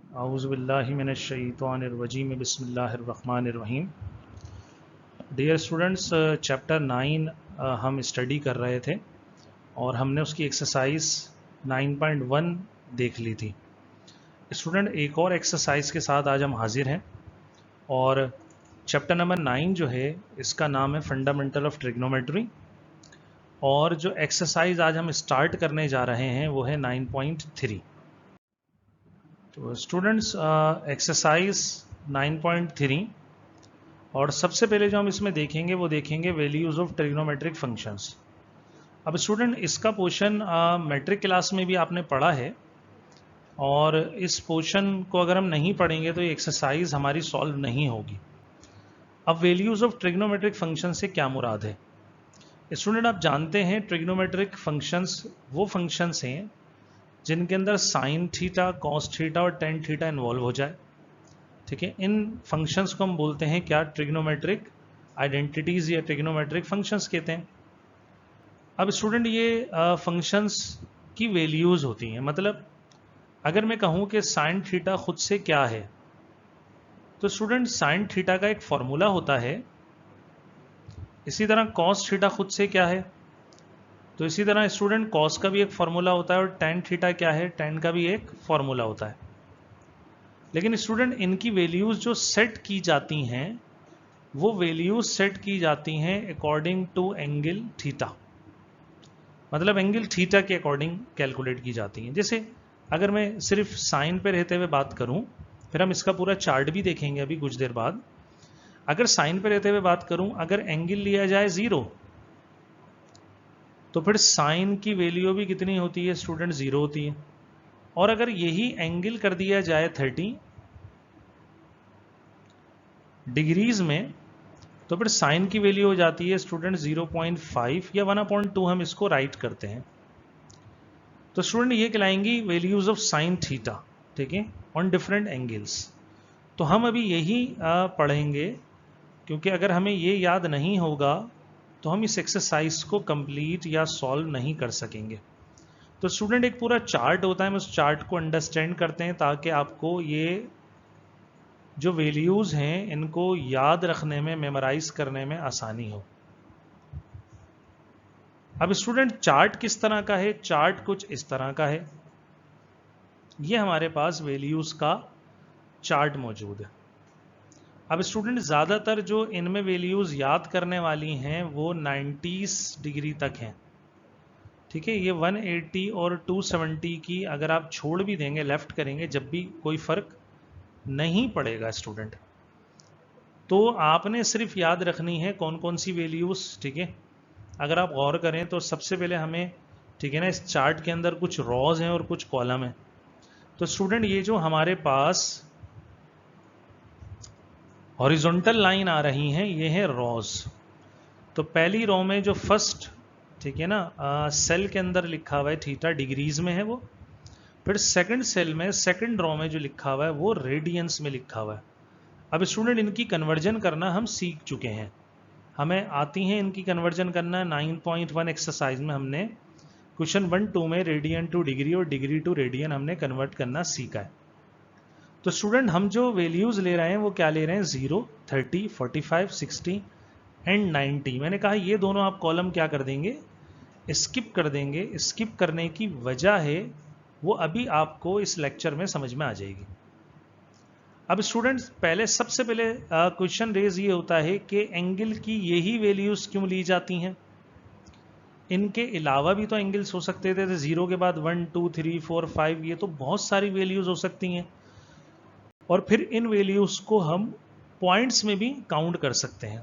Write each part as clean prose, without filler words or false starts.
आऊज़ुबिल्लाहि मिनश्शैतानिर्रजीम बिस्मिल्लाहिर्रहमानिर्रहीम। Dear students, chapter 9 हम study कर रहे थे और हमने उसकी एक्सरसाइज 9.1 देख ली थी। स्टूडेंट, एक और एक्सरसाइज के साथ आज हम हाजिर हैं और चैप्टर नंबर 9 जो है इसका नाम है फंडामेंटल ऑफ ट्रिग्नोमेट्री और जो एक्सरसाइज आज हम स्टार्ट करने जा रहे हैं वो है 9.3। तो स्टूडेंट्स, एक्सरसाइज 9.3 और सबसे पहले जो हम इसमें देखेंगे वो देखेंगे वैल्यूज़ ऑफ ट्रिग्नोमेट्रिक फंक्शंस। अब स्टूडेंट, इसका पोर्शन मैट्रिक क्लास में भी आपने पढ़ा है और इस पोर्शन को अगर हम नहीं पढ़ेंगे तो ये एक्सरसाइज हमारी सॉल्व नहीं होगी। अब वैल्यूज़ ऑफ ट्रिग्नोमेट्रिक फंक्शन से क्या मुराद है? स्टूडेंट, आप जानते हैं ट्रिग्नोमेट्रिक फंक्शंस वो फंक्शंस हैं जिनके अंदर साइन थीटा, कॉस थीटा और टेन थीटा इन्वॉल्व हो जाए। ठीक है, इन फंक्शंस को हम बोलते हैं क्या? ट्रिग्नोमेट्रिक आइडेंटिटीज या ट्रिग्नोमेट्रिक फंक्शंस कहते हैं। अब स्टूडेंट, ये फंक्शंस की वैल्यूज होती हैं। मतलब अगर मैं कहूं कि साइन थीटा खुद से क्या है, तो स्टूडेंट साइन थीटा का एक फॉर्मूला होता है। इसी तरह कॉस थीटा खुद से क्या है, तो इसी तरह स्टूडेंट कॉस का भी एक फॉर्मूला होता है और टेन थीटा क्या है, टेन का भी एक फॉर्मूला होता है। लेकिन स्टूडेंट, इनकी वैल्यूज जो सेट की जाती हैं वो वैल्यूज सेट की जाती हैं अकॉर्डिंग टू एंगल थीटा। मतलब एंगल थीटा के अकॉर्डिंग कैलकुलेट की जाती हैं। जैसे अगर मैं सिर्फ साइन पे रहते हुए बात करूं, फिर हम इसका पूरा चार्ट भी देखेंगे अभी कुछ देर बाद। अगर साइन पे रहते हुए बात करूं, अगर एंगल लिया जाए 0 तो फिर साइन की वैल्यू भी कितनी होती है स्टूडेंट? 0 होती है। और अगर यही एंगल कर दिया जाए 30 डिग्रीज में, तो फिर साइन की वैल्यू हो जाती है स्टूडेंट 0.5 या 1/2 हम इसको राइट करते हैं। तो स्टूडेंट, ये कहलाएंगी वैल्यूज ऑफ साइन थीटा, ठीक है, ऑन डिफरेंट एंगल्स। तो हम अभी यही पढ़ेंगे, क्योंकि अगर हमें ये याद नहीं होगा तो हम इस एक्सरसाइज को कंप्लीट या सॉल्व नहीं कर सकेंगे। तो स्टूडेंट, एक पूरा चार्ट होता है, हम उस चार्ट को अंडरस्टैंड करते हैं ताकि आपको ये जो वैल्यूज हैं इनको याद रखने में, मेमोराइज करने में आसानी हो। अब स्टूडेंट, चार्ट किस तरह का है? चार्ट कुछ इस तरह का है। ये हमारे पास वैल्यूज का चार्ट मौजूद है। अब स्टूडेंट, ज़्यादातर जो इनमें वैल्यूज याद करने वाली हैं वो 90 डिग्री तक हैं। ठीक है, ये 180 और 270 की अगर आप छोड़ भी देंगे, लेफ्ट करेंगे जब भी, कोई फर्क नहीं पड़ेगा स्टूडेंट। तो आपने सिर्फ याद रखनी है कौन कौन सी वैल्यूज। ठीक है, अगर आप गौर करें तो सबसे पहले हमें, ठीक है ना, इस चार्ट के अंदर कुछ रॉज हैं और कुछ कॉलम हैं। तो स्टूडेंट, ये जो हमारे पास हॉरिजॉन्टल लाइन आ रही हैं ये है रॉज। तो पहली रो में जो फर्स्ट, ठीक है ना, सेल के अंदर लिखा हुआ है थीटा, डिग्रीज में है वो। फिर सेकंड सेल में, सेकंड रो में जो लिखा हुआ है वो रेडियंस में लिखा हुआ है। अब स्टूडेंट, इनकी कन्वर्जन करना हम सीख चुके हैं, हमें आती हैं इनकी कन्वर्जन करना। 9.1 एक्सरसाइज में हमने क्वेश्चन 1, 2 में रेडियन टू डिग्री और डिग्री टू रेडियन हमने कन्वर्ट करना सीखा है। तो स्टूडेंट, हम जो वैल्यूज ले रहे हैं वो क्या ले रहे हैं? 0, 30, 45, 60 एंड 90। मैंने कहा ये दोनों आप कॉलम क्या कर देंगे? स्किप कर देंगे। स्किप करने की वजह है वो अभी आपको इस लेक्चर में समझ में आ जाएगी। अब स्टूडेंट्स, पहले सबसे पहले क्वेश्चन रेज ये होता है कि एंगल की यही वैल्यूज क्यों ली जाती हैं? इनके अलावा भी तो एंगल्स हो सकते थे। 0 के बाद 1, 2, 3, 4, 5, ये तो बहुत सारी वैल्यूज हो सकती हैं। और फिर इन वैल्यूज को हम पॉइंट्स में भी काउंट कर सकते हैं।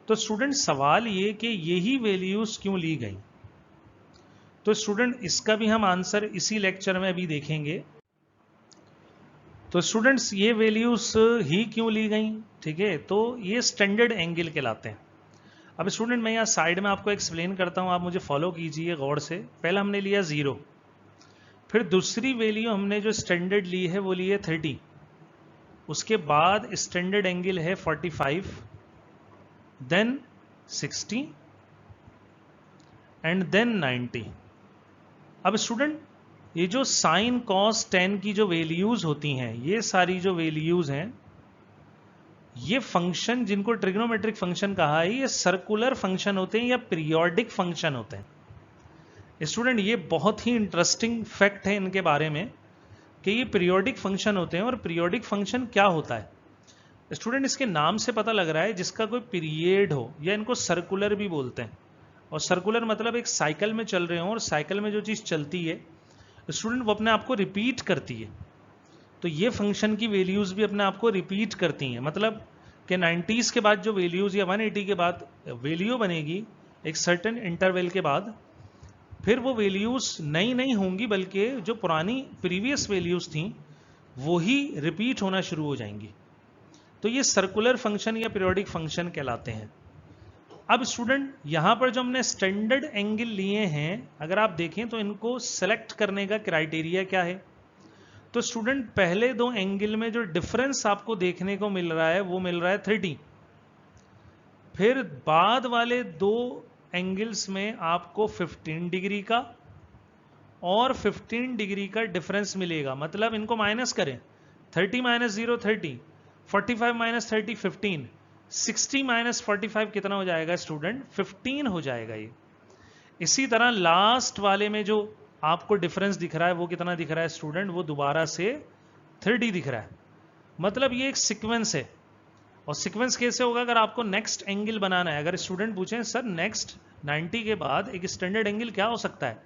तो स्टूडेंट, सवाल ये कि यही वैल्यूज क्यों ली गई? तो स्टूडेंट, इसका भी हम आंसर इसी लेक्चर में अभी देखेंगे। तो स्टूडेंट्स, ये वैल्यूज ही क्यों ली गई? ठीक है, तो ये स्टैंडर्ड एंगल कहलाते हैं। अब स्टूडेंट, मैं यहाँ साइड में आपको एक्सप्लेन करता हूँ, आप मुझे फॉलो कीजिए गौर से। पहला हमने लिया 0, फिर दूसरी वैल्यू हमने जो स्टैंडर्ड ली है वो ली है 30, उसके बाद स्टैंडर्ड एंगल है 45, देन 60 एंड देन 90। अब स्टूडेंट, ये जो साइन कॉस टेन की जो वैल्यूज होती हैं, ये सारी जो वैल्यूज हैं, ये फंक्शन जिनको ट्रिग्नोमेट्रिक फंक्शन कहा है, ये सर्कुलर फंक्शन होते हैं या पीरियोडिक फंक्शन होते हैं। स्टूडेंट ये बहुत ही इंटरेस्टिंग फैक्ट है इनके बारे में कि ये पीरियोडिक फंक्शन होते हैं। और पीरियोडिक फंक्शन क्या होता है स्टूडेंट, इसके नाम से पता लग रहा है जिसका कोई पीरियड हो, या इनको सर्कुलर भी बोलते हैं। और सर्कुलर मतलब एक साइकिल में चल रहे हो, और साइकिल में जो चीज़ चलती है स्टूडेंट वो अपने आप को रिपीट करती है। तो ये फंक्शन की वैल्यूज भी अपने आप को रिपीट करती हैं। मतलब कि 90s के बाद जो वैल्यूज या 180 के बाद वैल्यू बनेगी एक सर्टेन इंटरवल के बाद, फिर वो वैल्यूज नई नहीं होंगी, बल्कि जो पुरानी प्रीवियस वैल्यूज थी वो ही रिपीट होना शुरू हो जाएंगी। तो ये सर्कुलर फंक्शन या पीरियोडिक फंक्शन कहलाते हैं। अब स्टूडेंट यहां पर जो हमने स्टैंडर्ड एंगल लिए हैं, अगर आप देखें तो इनको सेलेक्ट करने का क्राइटेरिया क्या है। तो स्टूडेंट पहले दो एंगल में जो डिफरेंस आपको देखने को मिल रहा है वो मिल रहा है 30। फिर बाद वाले दो एंगल्स में आपको 15 डिग्री का और 15 डिग्री का डिफरेंस मिलेगा। मतलब इनको माइनस करें, 30 माइनस 0 30, 45 माइनस 30 15, 60 माइनस 45 कितना हो जाएगा स्टूडेंट, 15 हो जाएगा ये। इसी तरह लास्ट वाले में जो आपको डिफरेंस दिख रहा है वो कितना दिख रहा है स्टूडेंट, वो दोबारा से 30 दिख रहा है। मतलब ये एक सीक्वेंस है। और सीक्वेंस कैसे होगा, अगर आपको नेक्स्ट एंगल बनाना है, अगर स्टूडेंट पूछें सर नेक्स्ट 90 के बाद एक स्टैंडर्ड एंगल क्या हो सकता है,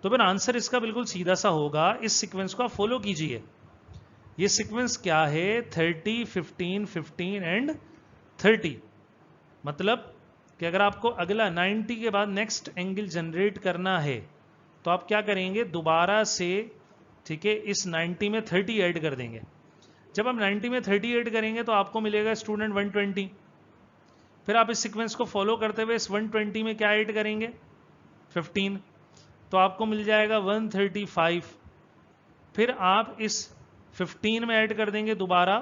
तो फिर आंसर इसका बिल्कुल सीधा सा होगा, इस सीक्वेंस को आप फॉलो कीजिए। ये सीक्वेंस क्या है, 30 15 15 एंड 30। मतलब कि अगर आपको अगला 90 के बाद नेक्स्ट एंगल जनरेट करना है तो आप क्या करेंगे, दोबारा से, ठीक है, इस 90 में 30 ऐड कर देंगे। जब आप 90 में 30 ऐड करेंगे तो आपको मिलेगा स्टूडेंट 120। फिर आप इस सीक्वेंस को फॉलो करते हुए इस 120 में क्या ऐड करेंगे, 15, तो आपको मिल जाएगा 135। फिर आप इस 15 में ऐड कर देंगे दोबारा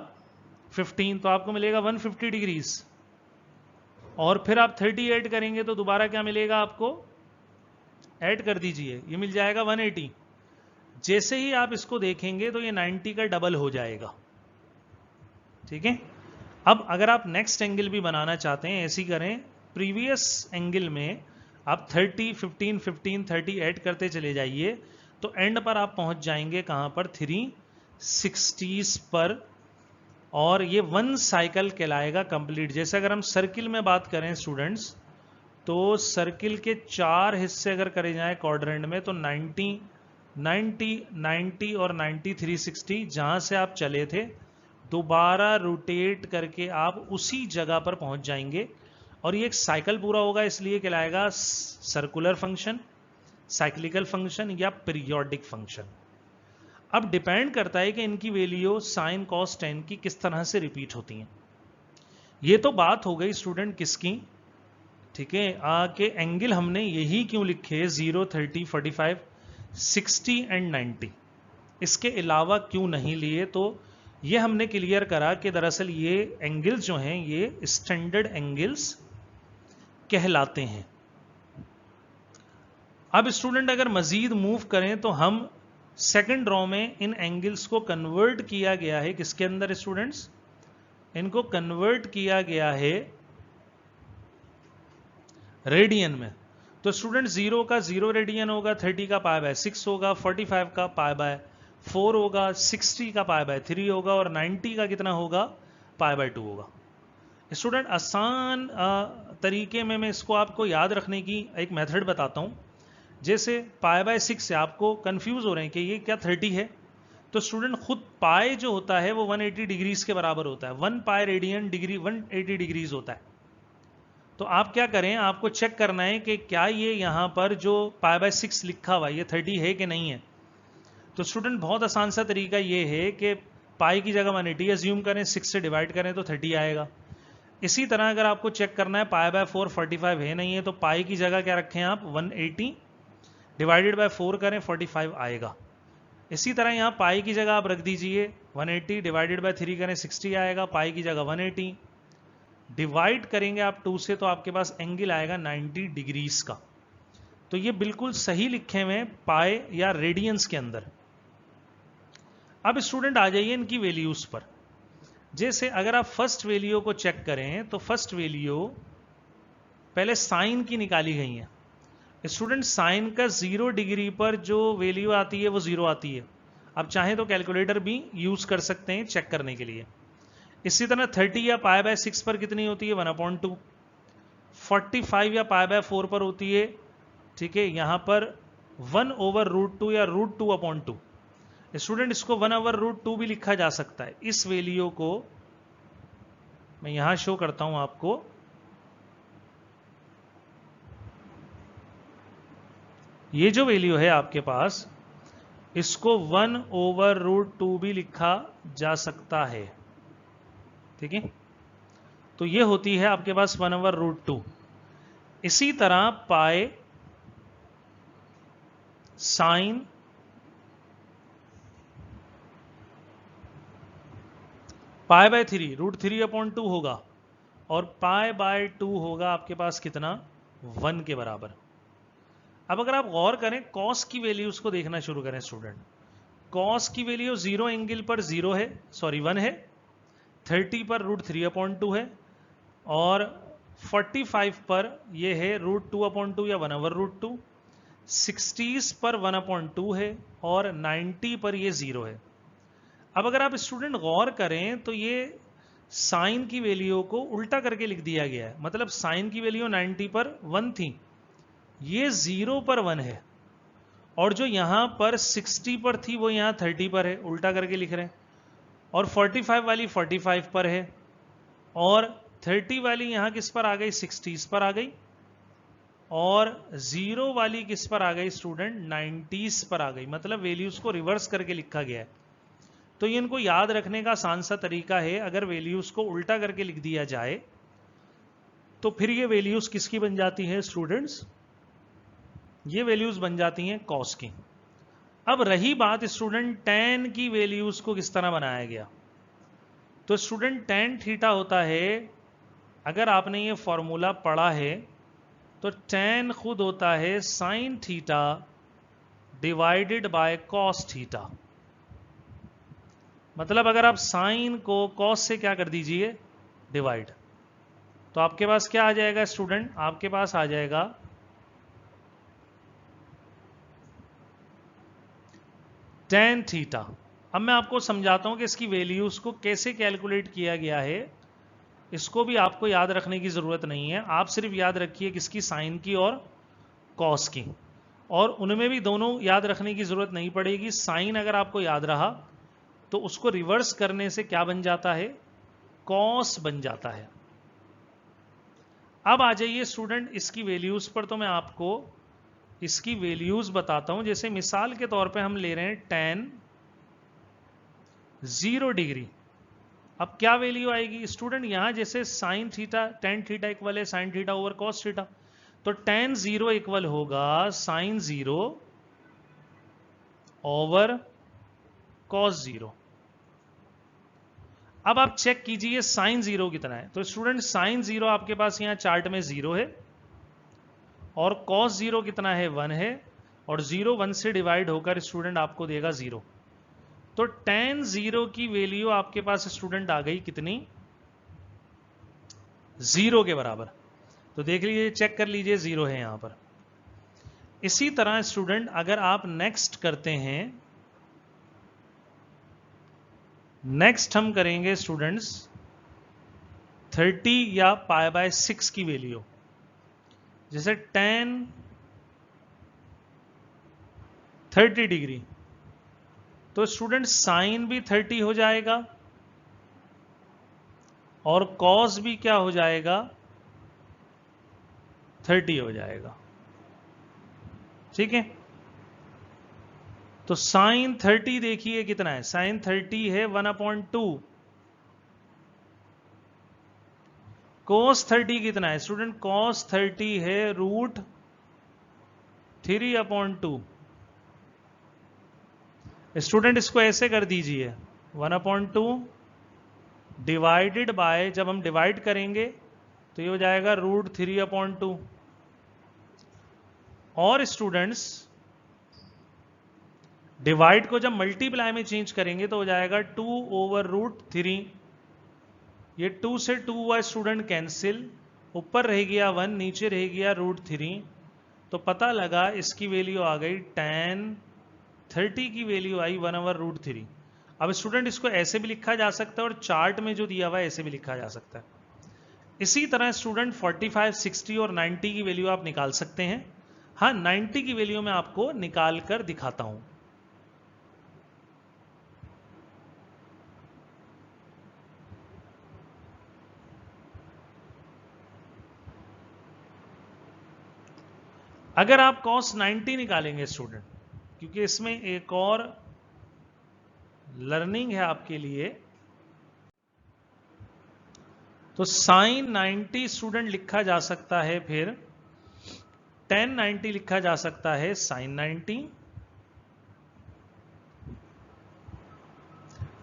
15, तो आपको मिलेगा 150 डिग्रीज। और फिर आप 30 ऐड करेंगे तो दोबारा क्या मिलेगा आपको, ऐड कर दीजिए, ये मिल जाएगा 180। जैसे ही आप इसको देखेंगे तो ये 90 का डबल हो जाएगा। ठीक है। अब अगर आप नेक्स्ट एंगल भी बनाना चाहते हैं, ऐसी करें, प्रीवियस एंगल में आप 30 15 15 30 ऐड करते चले जाइए, तो एंड पर आप पहुंच जाएंगे कहां पर, 360 पर। और ये 1 साइकिल कहलाएगा कंप्लीट। जैसे अगर हम सर्किल में बात करें स्टूडेंट्स, तो सर्किल के 4 हिस्से अगर करे जाएं क्वाड्रेंट में, तो 90 90 90 और 90 360, जहां से आप चले थे दोबारा रोटेट करके आप उसी जगह पर पहुंच जाएंगे। और ये एक साइकिल पूरा होगा, इसलिए कहलाएगा सर्कुलर फंक्शन, साइक्लिकल फंक्शन या पीरियोडिक फंक्शन। अब डिपेंड करता है कि इनकी वैल्यू साइन कॉस टेन की किस तरह से रिपीट होती हैं। ये तो बात हो गई स्टूडेंट किसकी, ठीक है, कि एंगल हमने यही क्यों लिखे 0 30 45 60 एंड 90, इसके अलावा क्यों नहीं लिए। तो ये हमने क्लियर करा कि दरअसल ये एंगल्स जो हैं ये स्टैंडर्ड एंगल्स कहलाते हैं। अब स्टूडेंट अगर मजीद मूव करें तो हम सेकंड रॉ में इन एंगल्स को कन्वर्ट किया गया है किसके अंदर स्टूडेंट्स, इनको कन्वर्ट किया गया है रेडियन में। तो स्टूडेंट 0 का 0 रेडियन होगा, 30 का पाई बाय 6 होगा, 45 का पाई बाय 4 होगा, 60 का पाई बाय 3 होगा, और 90 का कितना होगा, पाई बाय 2 होगा। स्टूडेंट आसान तरीके में मैं इसको आपको याद रखने की एक मेथड बताता हूं। जैसे पाई बाय 6 से आपको कंफ्यूज हो रहे हैं कि ये क्या 30 है, तो स्टूडेंट खुद पाई जो होता है वो 180 डिग्रीज के बराबर होता है। 1 पाई रेडियन डिग्री 180 डिग्रीज होता है। तो आप क्या करें, आपको चेक करना है कि क्या ये यहां पर जो पाई बाय 6 लिखा हुआ ये 30 है कि नहीं है। तो स्टूडेंट बहुत आसान सा तरीका ये है कि पाई की जगह 180 अज्यूम करें, 6 से डिवाइड करें तो 30 आएगा। इसी तरह अगर आपको चेक करना है पाई बाय 4 45 है नहीं है, तो पाई की जगह क्या रखें आप, 180 डिवाइडेड बाय 4 करें, 45 आएगा। इसी तरह यहाँ पाई की जगह आप रख दीजिए 180 डिवाइडेड बाय 3 करें, 60 आएगा। पाई की जगह 180 डिवाइड करेंगे आप 2 से, तो आपके पास एंगल आएगा 90 डिग्रीज का। तो ये बिल्कुल सही लिखे हुए हैं पाए या रेडियंस के अंदर। अब स्टूडेंट आ जाइए इनकी वैल्यूज पर। जैसे अगर आप फर्स्ट वैल्यू को चेक करें तो फर्स्ट वैल्यू पहले साइन की निकाली गई है। स्टूडेंट साइन का 0 डिग्री पर जो वैल्यू आती है वो 0 आती है। आप चाहें तो कैलकुलेटर भी यूज कर सकते हैं चेक करने के लिए। इसी तरह 30 या पाई बाय 6 पर कितनी होती है 1/2। 45 या पाई बाय 4 पर होती है, ठीक है, यहां पर 1/√2 या √2/2। स्टूडेंट इसको 1/√2 भी लिखा जा सकता है। इस वैल्यू को मैं यहां शो करता हूं आपको। ये जो वैल्यू है आपके पास, इसको 1/√2 भी लिखा जा सकता है, ठीक है। तो ये होती है आपके पास 1/√2। इसी तरह पाए साइन पाई बाय 3 √3/2 होगा, और पाई बाय 2 होगा आपके पास कितना 1 के बराबर। अब अगर आप गौर करें कॉस की वैल्यूज को देखना शुरू करें स्टूडेंट। कॉस की वैल्यू 0 एंगल पर 0 है, सॉरी 1 है, 30 पर √3/2 है, और 45 पर यह है √2/2 या 1/√2, 60 पर 1/2 है, और 90 पर यह 0 है। अब अगर आप स्टूडेंट गौर करें तो ये साइन की वैल्यू को उल्टा करके लिख दिया गया है। मतलब साइन की वैल्यू 90 पर 1 थी, ये 0 पर 1 है, और जो यहां पर 60 पर थी वो यहां 30 पर है, उल्टा करके लिख रहे हैं। और 45 वाली 45 पर है, और 30 वाली यहां किस पर आ गई 60 पर आ गई, और 0 वाली किस पर आ गई स्टूडेंट 90 पर आ गई। मतलब वैल्यूज को रिवर्स करके लिखा गया है। तो ये इनको याद रखने का आसान सा तरीका है। अगर वैल्यूज को उल्टा करके लिख दिया जाए तो फिर ये वैल्यूज किसकी बन जाती हैं स्टूडेंट्स, ये वैल्यूज बन जाती हैं कॉस की। अब रही बात स्टूडेंट tan की वैल्यूज को किस तरह बनाया गया। तो स्टूडेंट tan थीटा होता है, अगर आपने ये फॉर्मूला पढ़ा है तो tan खुद होता है sin theta divided by cos theta. मतलब अगर आप साइन को कॉस से क्या कर दीजिए डिवाइड, तो आपके पास क्या आ जाएगा स्टूडेंट, आपके पास आ जाएगा tan थीटा। अब मैं आपको समझाता हूं कि इसकी वैल्यूज को कैसे कैलकुलेट किया गया है। इसको भी आपको याद रखने की जरूरत नहीं है, आप सिर्फ याद रखिए किसकी, साइन की और कॉस की। और उनमें भी दोनों याद रखने की जरूरत नहीं पड़ेगी। साइन अगर आपको याद रहा तो उसको रिवर्स करने से क्या बन जाता है, कॉस बन जाता है। अब आ जाइए स्टूडेंट इसकी वैल्यूज पर। तो मैं आपको इसकी वैल्यूज बताता हूं। जैसे मिसाल के तौर पे हम ले रहे हैं tan 0 डिग्री। अब क्या वैल्यू आएगी स्टूडेंट, यहां जैसे sine theta tan theta equal है sine theta over cos theta, तो tan 0 इक्वल होगा साइन 0 ओवर कॉस 0। अब आप चेक कीजिए साइन 0 कितना है। तो स्टूडेंट साइन 0 आपके पास यहां चार्ट में 0 है, और कॉस 0 कितना है 1 है, और 0 1 से डिवाइड होकर स्टूडेंट आपको देगा 0। तो tan 0 की वैल्यू आपके पास स्टूडेंट आ गई कितनी, 0 के बराबर। तो देख लीजिए चेक कर लीजिए 0 है यहां पर। इसी तरह स्टूडेंट अगर आप नेक्स्ट करते हैं, नेक्स्ट हम करेंगे स्टूडेंट्स 30 या पाई बाय 6 की वैल्यू। जैसे tan 30 डिग्री, तो स्टूडेंट साइन भी 30 हो जाएगा, और कॉस भी क्या हो जाएगा 30 हो जाएगा, ठीक है। तो साइन 30 देखिए कितना है, साइन 30 है 1/2। कॉस 30 कितना है स्टूडेंट, कॉस 30 है √3/2। स्टूडेंट इसको ऐसे कर दीजिए 1/2 डिवाइडेड बाय, जब हम डिवाइड करेंगे तो ये हो जाएगा √3/2, और स्टूडेंट्स डिवाइड को जब मल्टीप्लाई में चेंज करेंगे तो हो जाएगा 2/√3। ये 2 से 2 हुआ स्टूडेंट कैंसिल, ऊपर रह गया 1, नीचे रह गया √3। तो पता लगा इसकी वैल्यू आ गई tan 30 की वैल्यू आई 1/√3। अब स्टूडेंट इसको ऐसे भी लिखा जा सकता है और चार्ट में जो दिया हुआ है ऐसे भी लिखा जा सकता है। इसी तरह स्टूडेंट 45, 60 और 90 की वैल्यू आप निकाल सकते हैं। हाँ, 90 की वैल्यू मैं आपको निकाल कर दिखाता हूं। अगर आप cos 90 निकालेंगे स्टूडेंट, क्योंकि इसमें एक और लर्निंग है आपके लिए, तो sin 90 स्टूडेंट लिखा जा सकता है, फिर tan 90 लिखा जा सकता है sin 90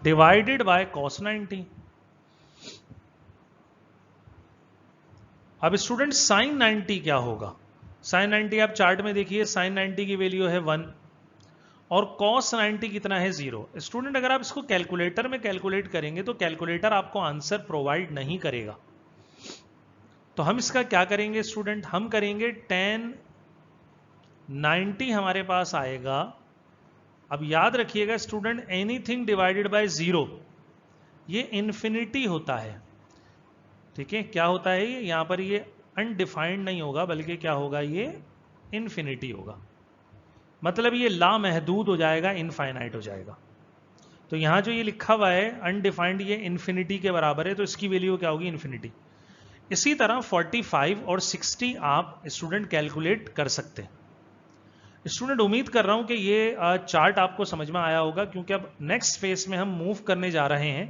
डिवाइडेड बाय cos 90। अब स्टूडेंट sin 90 क्या होगा? sin 90 आप चार्ट में देखिए, sin 90 की वैल्यू है 1 और cos 90 कितना है 0। स्टूडेंट अगर आप इसको कैलकुलेटर में कैलकुलेट करेंगे तो कैलकुलेटर आपको आंसर प्रोवाइड नहीं करेगा। तो हम इसका क्या करेंगे स्टूडेंट? हम करेंगे tan 90 हमारे पास आएगा। अब याद रखिएगा स्टूडेंट, एनीथिंग डिवाइडेड बाय 0 ये इन्फिनिटी होता है। ठीक है, क्या होता है ये? यहां पर ये अनडिफाइंड नहीं होगा, बल्कि क्या होगा, ये इन्फिनिटी होगा। मतलब ये लामहदूद हो जाएगा, इनफाइनाइट हो जाएगा। तो यहां जो ये लिखा हुआ है अनडिफाइंड, ये इन्फिनिटी के बराबर है, तो इसकी वैल्यू क्या होगी? इन्फिनिटी। इसी तरह 45 और 60 आप स्टूडेंट कैलकुलेट कर सकते हैं। स्टूडेंट उम्मीद कर रहा हूं कि ये चार्ट आपको समझ में आया होगा, क्योंकि अब नेक्स्ट फेज में हम मूव करने जा रहे हैं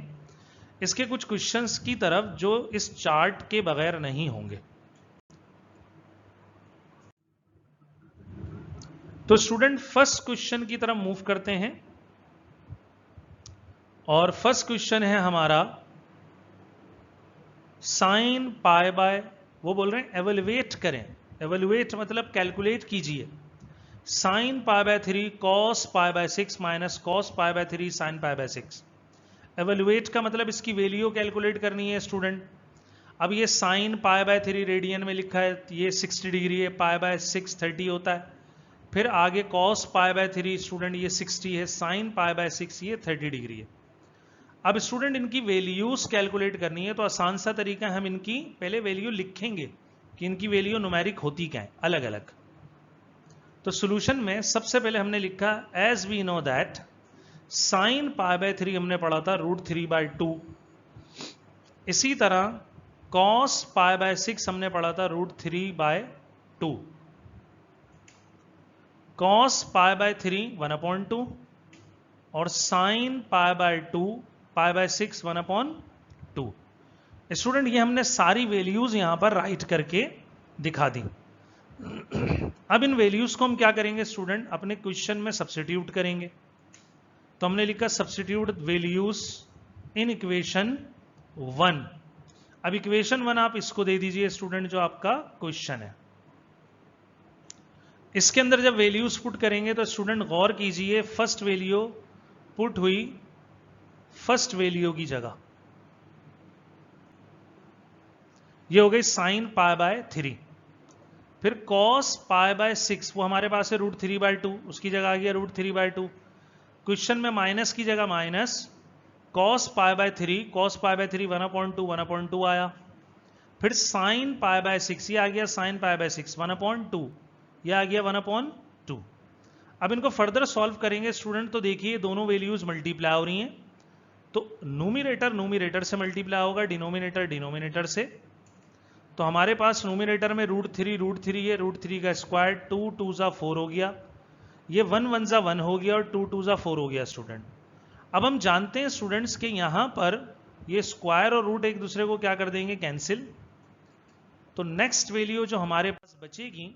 इसके कुछ क्वेश्चंस की तरफ जो इस चार्ट के बगैर नहीं होंगे। तो स्टूडेंट फर्स्ट क्वेश्चन की तरफ मूव करते हैं, और फर्स्ट क्वेश्चन है हमारा साइन पाई बाय, वो बोल रहे हैं एवेल्युएट करें। एवेल्युएट मतलब कैलकुलेट कीजिए। Sign pi by 3 cos pi by 6 minus cos pi by 3 sign pi bye 6। Evaluate का मतलब इसकी वैल्यू कैलकुलेट करनी है स्टूडेंट। अब ये साइन पाई बाय 3 रेडियन में लिखा है, ये 60 डिग्री है, पाई बाय 6 30 होता है। फिर आगे कॉस पाई बाय 3 स्टूडेंट ये 60 है, साइन पाई बाय 6 ये 30 डिग्री है। अब स्टूडेंट इनकी वैल्यूज कैलकुलेट करनी है, तो आसान सा तरीका है, हम इनकी पहले वैल्यू लिखेंगे कि इनकी वैल्यू न्यूमेरिक होती क्या है, अलग अलग। तो सॉल्यूशन में सबसे पहले हमने लिखा as we know that sine pi by 3 हमने पढ़ा था √3/2। इसी तरह कॉस पाई बाय 6 हमने पढ़ा था √3/2। कॉस पाई बाय 3 1/2 और sign pi bye 2 pi by 6 1/2। Student ये हमने सारी वैल्यूज यहां पर राइट करके दिखा दी। अब इन वैल्यूज को हम क्या करेंगे स्टूडेंट? अपने क्वेश्चन में सब्स्टिट्यूट करेंगे। तो हमने लिखा सब्स्टिट्यूट वैल्यूज इन इक्वेशन 1। अब इक्वेशन 1 आप इसको दे दीजिए स्टूडेंट, जो आपका क्वेश्चन है। इसके अंदर जब वैल्यूज पुट करेंगे तो स्टूडेंट गौर कीजिए, फर्स्ट वैल्यू पुट हुई फर्स्ट वैल्यू की जगह, ये हो गई साइन पाई बाय 3। फिर कॉस पाई बाय 6 वो हमारे पास है √3/2, उसकी जगह आ गया √3/2। क्वेश्चन में माइनस की जगह minus cos pi by 3, cos pi by 3 1/2 आया। फिर साइन पाई बाय 6 ये आ गया साइन पाई बाय 6 1/2, ये आ गया 1/2। अब इनको फर्दर सॉल्व करेंगे स्टूडेंट, तो देखिए दोनों वैल्यूज मल्टीप्लाई हो रही हैं, तो न्यूमरेटर न्यूमरेटर से मल्टीप्लाई होगा, डिनोमिनेटर डिनोमिनेटर से। तो हमारे पास न्यूमरेटर में √3 है, √3 का स्क्वायर 2 2 जा 4 हो गया, ये 1 1 जा 1 हो गया और 2 2 जा 4 हो गया स्टूडेंट। अब हम जानते हैं स्टूडेंट्स के यहां पर ये स्क्वायर और रूट एक दूसरे को क्या कर देंगे? कैंसिल। तो नेक्स्ट वैल्यू जो हमारे पास बचेगी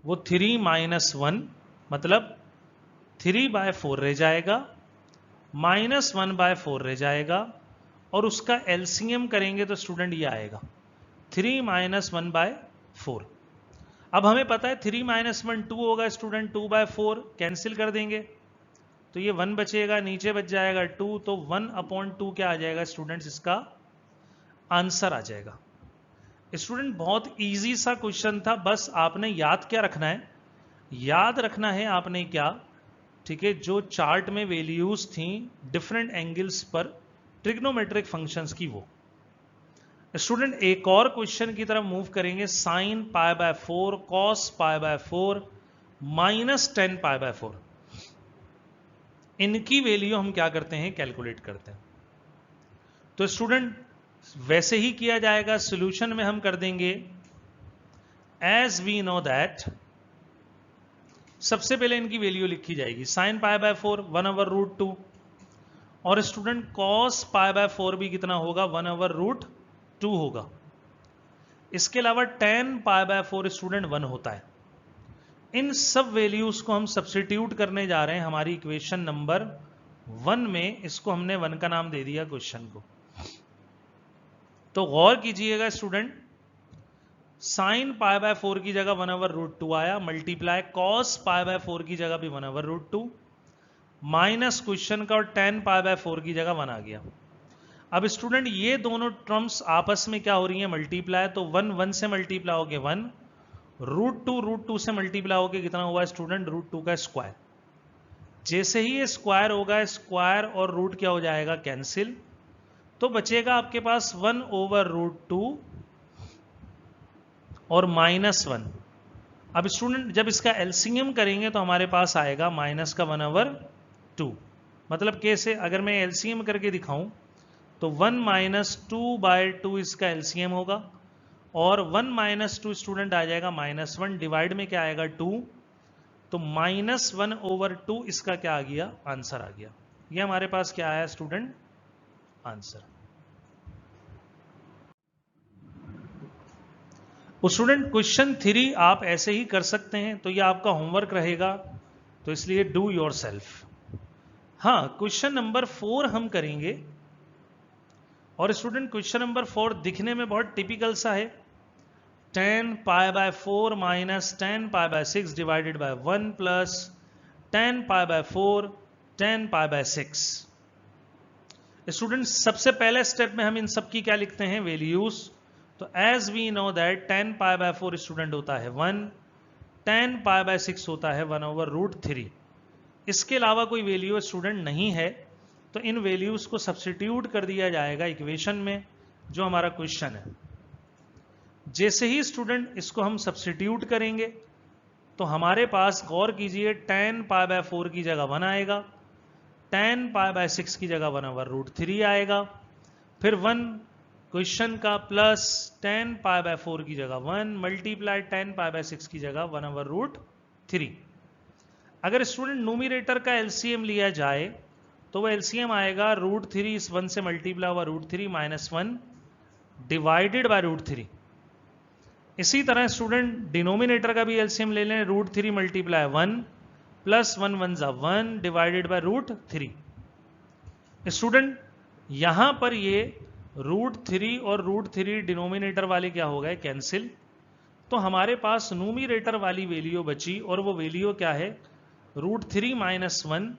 वो 3 - 1 मतलब 3/4 रह जाएगा, -1/4 रह जाएगा, और उसका एलसीएम करेंगे तो स्टूडेंट ये आएगा 3 - 1/4। अब हमें पता है 3 माइनस 1 2 होगा स्टूडेंट, 2/4 कैंसिल कर देंगे तो ये 1 बचेगा, नीचे बच जाएगा 2, तो 1/2 क्या आ जाएगा स्टूडेंट्स, इसका आंसर आ जाएगा। स्टूडेंट बहुत इजी सा क्वेश्चन था, बस आपने याद क्या रखना है, याद रखना है आपने क्या, ठीक है, जो चार्ट में वैल्यूज थी डिफरेंट एंगल्स पर ट्रिग्नोमेट्रिक फंक्शंस की वो। स्टूडेंट एक और क्वेश्चन की तरफ मूव करेंगे, sin π/4 cos π/4 माइनस 10 π/4, इनकी वैल्यू हम क्या करते हैं, कैलकुलेट करते हैं। तो स्टूडेंट वैसे ही किया जाएगा, सॉल्यूशन में हम कर देंगे एज वी नो दैट, सबसे पहले इनकी वैल्यू लिखी जाएगी, sin π/4 1/√2, और स्टूडेंट cos π/4 भी कितना होगा, 1/√2 होगा। इसके अलावा tan π/4 स्टूडेंट 1 होता है। इन सब वैल्यूज को हम सब्स्टिट्यूट करने जा रहे हैं हमारी इक्वेशन नंबर 1 में, इसको हमने 1 का नाम दे दिया क्वेश्चन को। तो गौर कीजिएगा स्टूडेंट, sin π/4 की जगह 1/√2 आया, मल्टीप्लाई cos π/4 की जगह भी 1/√2, माइनस क्वेश्चन का, और tan π/4 की जगह 1 आ गया। अब स्टूडेंट ये दोनों टर्म्स आपस में क्या हो रही है, मल्टीप्लाई, तो 1 1 से मल्टीप्लाई हो गए 1, √2 से मल्टीप्लाई हो गए कितना हुआ स्टूडेंट, √2 का स्क्वायर। जैसे ही ये स्क्वायर होगा, स्क्वायर और रूट क्या हो जाएगा, कैंसिल, तो बचेगा आपके पास 1/√2 और -1। अब स्टूडेंट जब इसका एलसीएम करेंगे तो हमारे पास आएगा माइनस का 1/2। मतलब कैसे, अगर मैं एलसीएम करके दिखाऊं तो 1 - 2/2 इसका एलसीएम होगा, और 1 - 2 स्टूडेंट आ जाएगा -1, डिवाइड में क्या आएगा 2, तो -1/2 इसका क्या आ गया, आंसर आ गया। ये हमारे पास क्या आया स्टूडेंट, आंसर। स्टूडेंट क्वेश्चन 3 आप ऐसे ही कर सकते हैं, तो ये आपका होमवर्क रहेगा, तो इसलिए डू योर सेल्फ। हाँ, क्वेश्चन नंबर 4 हम करेंगे, और स्टूडेंट क्वेश्चन नंबर 4 दिखने में बहुत टिपिकल सा है, tan π/4 minus tan π/6 divided by 1 plus tan π/4 tan π/6। Student सबसे पहले स्टेप में हम इन सब की क्या लिखते हैं, वैल्यूज। तो as we know that tan π/4 student होता है 1, tan π/6 होता है 1/√3। इसके अलावा कोई वैल्यू स्टूडेंट नहीं है, तो इन वैल्यूज को सब्स्टिट्यूट कर दिया जाएगा इक्वेशन में जो हमारा क्वेश्चन है। जैसे ही स्टूडेंट इसको हम सब्स्टिट्यूट करेंगे तो हमारे पास, गौर कीजिए, tan π/4 की जगह 1 आएगा, tan π/6 की जगह 1/√3 आएगा, फिर 1 क्वेश्चन का प्लस tan π/4 की जगह 1 मल्टीप्लाई tan π/6 की जगह 1/√3। अगर स्टूडेंट न्यूमरेटर का एलसीएम लिया जाए तो वह एलसीएम आएगा √3, इस 1 से मल्टीप्लाई हुआ √3 -1 डिवाइडेड बाय √3। इसी तरह स्टूडेंट डिनोमिनेटर का भी एलसीएम ले लें, √3 मल्टीप्लाई 1 प्लस 1 1 जा 1 डिवाइडेड बाय √3। स्टूडेंट यहां पर ये √3 और √3 डिनोमिनेटर वाले क्या हो गए, कैंसिल, तो हमारे पास न्यूमरेटर वाली वैल्यू बची, और वो वैल्यू क्या है, √3 - 1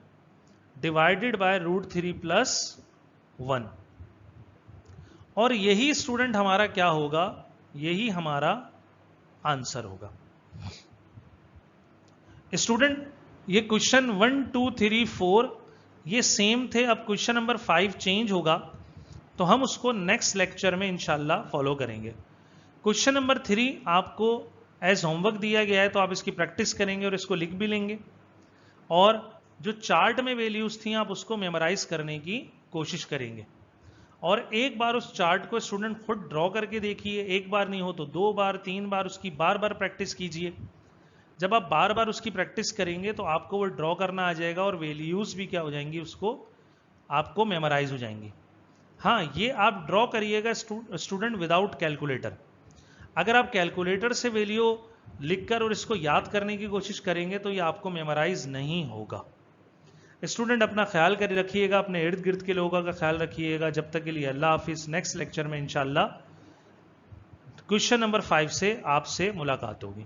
डिवाइडेड बाय √3 प्लस 1। और यही स्टूडेंट हमारा क्या होगा, यही हमारा आंसर होगा। स्टूडेंट ये क्वेश्चन 1 2 3 4 ये सेम थे, अब क्वेश्चन नंबर 5 चेंज होगा, तो हम उसको नेक्स्ट लेक्चर में इंशाल्लाह फॉलो करेंगे। क्वेश्चन नंबर 3 आपको एज होमवर्क दिया गया है, तो आप इसकी प्रैक्टिस करेंगे और इसको लिख भी लेंगे, और जो चार्ट में वैल्यूज थी आप उसको मेमोराइज करने की कोशिश करेंगे, और एक बार उस चार्ट को स्टूडेंट खुद ड्रॉ करके देखिए, एक बार नहीं हो तो 2 बार 3 बार उसकी बार बार प्रैक्टिस कीजिए। जब आप बार बार उसकी प्रैक्टिस करेंगे तो आपको वो ड्रॉ करना आ जाएगा, और वैल्यूज भी क्या हो जाएंगी, उसको आपको मेमोराइज हो जाएंगी। हाँ, ये आप ड्रॉ करिएगा स्टूडेंट विदाउट कैलकुलेटर। अगर आप कैलकुलेटर से वैल्यू लिखकर और इसको याद करने की कोशिश करेंगे तो ये आपको मेमोराइज नहीं होगा। स्टूडेंट अपना ख्याल कर रखिएगा, अपने इर्द गिर्द के लोगों का ख्याल रखिएगा। जब तक के लिए अल्लाह हाफिज। नेक्स्ट लेक्चर में इंशाल्लाह क्वेश्चन नंबर 5 से आपसे मुलाकात होगी।